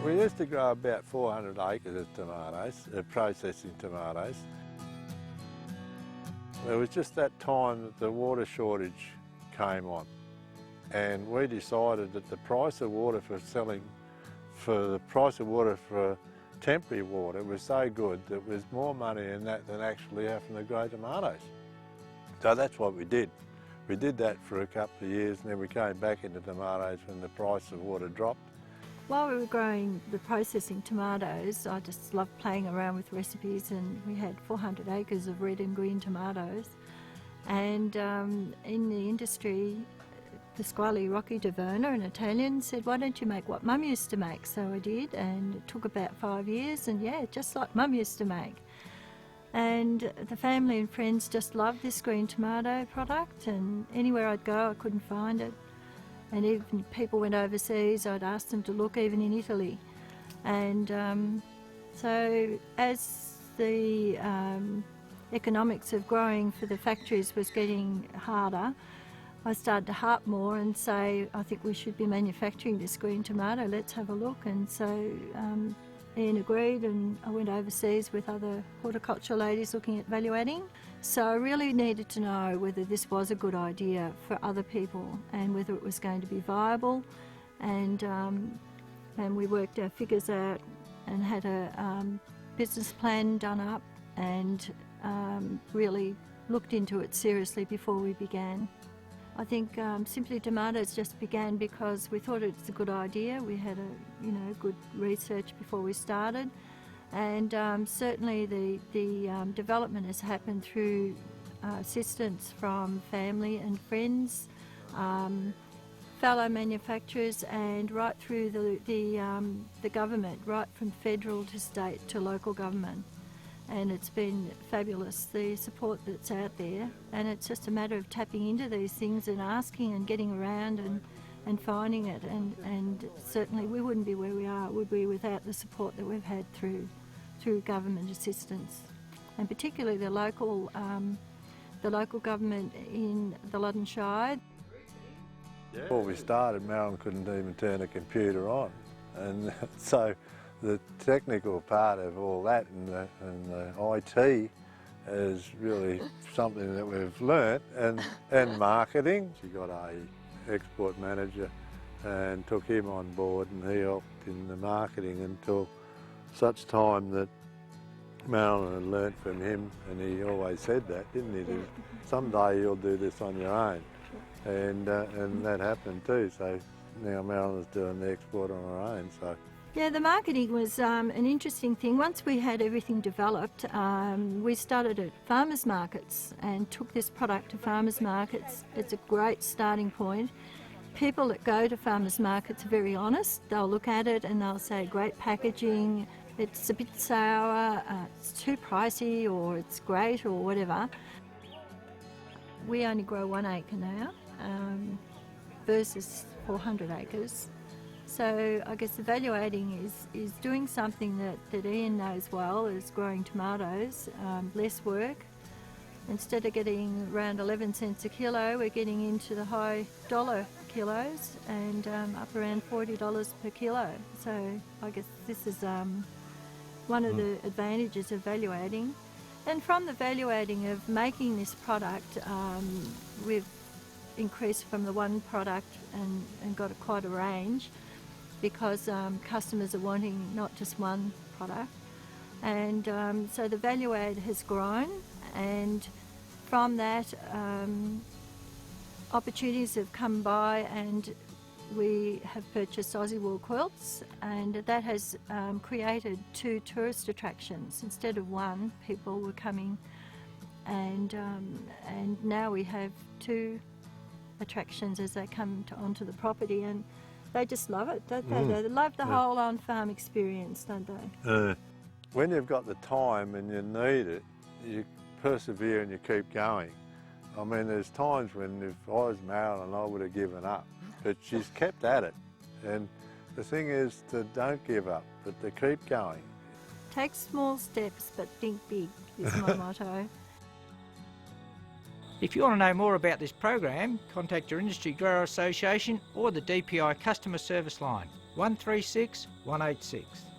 We used to grow about 400 acres of tomatoes, processing tomatoes. It was just that time that the water shortage came on, and we decided that the price of water for temporary water was so good that there was more money in that than actually having to grow tomatoes. So that's what we did. We did that for a couple of years, and then we came back into tomatoes when the price of water dropped. While we were growing the processing tomatoes, I just loved playing around with recipes, and we had 400 acres of red and green tomatoes. And in the industry, Pasquale Rocchi di Verna, an Italian, said, "Why don't you make what Mum used to make?" So I did, and it took about 5 years, and yeah, just like Mum used to make. And the family and friends just loved this green tomato product, and anywhere I'd go I couldn't find it. And even if people went overseas, I'd ask them to look, even in Italy. And so as the economics of growing for the factories was getting harder, I started to harp more and say, I think we should be manufacturing this green tomato, let's have a look. And so Ian agreed, and I went overseas with other horticulture ladies looking at value adding. So I really needed to know whether this was a good idea for other people and whether it was going to be viable. And we worked our figures out and had a business plan done up, and really looked into it seriously before we began. I think Simply Tomatoes just began because we thought it's a good idea. We had good research before we started, and certainly the development has happened through assistance from family and friends, fellow manufacturers, and right through the government, right from federal to state to local government. And it's been fabulous, the support that's out there, and it's just a matter of tapping into these things and asking and getting around and finding it, and certainly we wouldn't be where we are, would we, without the support that we've had through government assistance, and particularly the local government in the Loddon Shire. Before we started, Marilyn couldn't even turn a computer on, and so the technical part of all that and the IT is really something that we've learnt, and marketing. She got a export manager and took him on board, and he helped in the marketing until such time that Marilyn had learnt from him, and he always said that, didn't he? Someday you'll do this on your own, and that happened too. So now Marilyn's doing the export on her own. So. Yeah, the marketing was an interesting thing. Once we had everything developed, we started at farmers markets and took this product to farmers markets. It's a great starting point. People that go to farmers markets are very honest. They'll look at it and they'll say, great packaging, it's a bit sour, it's too pricey, or it's great, or whatever. We only grow 1 acre now versus 400 acres. So I guess the value adding is doing something that Ian knows well, is growing tomatoes, less work. Instead of getting around 11 cents a kilo, we're getting into the high dollar kilos, and up around $40 per kilo. So I guess this is one of the advantages of value adding. And from the value adding of making this product, we've increased from the one product and got quite a range, because customers are wanting not just one product. And so the value add has grown, and from that opportunities have come by, and we have purchased Aussie wool quilts, and that has created 2 tourist attractions. Instead of one, people were coming, and now we have 2 attractions as they come onto the property, and they just love it, don't they? They love the whole on-farm experience, don't they? When you've got the time and you need it, you persevere and you keep going. I mean, there's times when if I was Marilyn, I would have given up, but she's kept at it. And the thing is to don't give up, but to keep going. Take small steps, but think big is my motto. If you want to know more about this program, contact your Industry Grower Association or the DPI Customer Service line 136 186.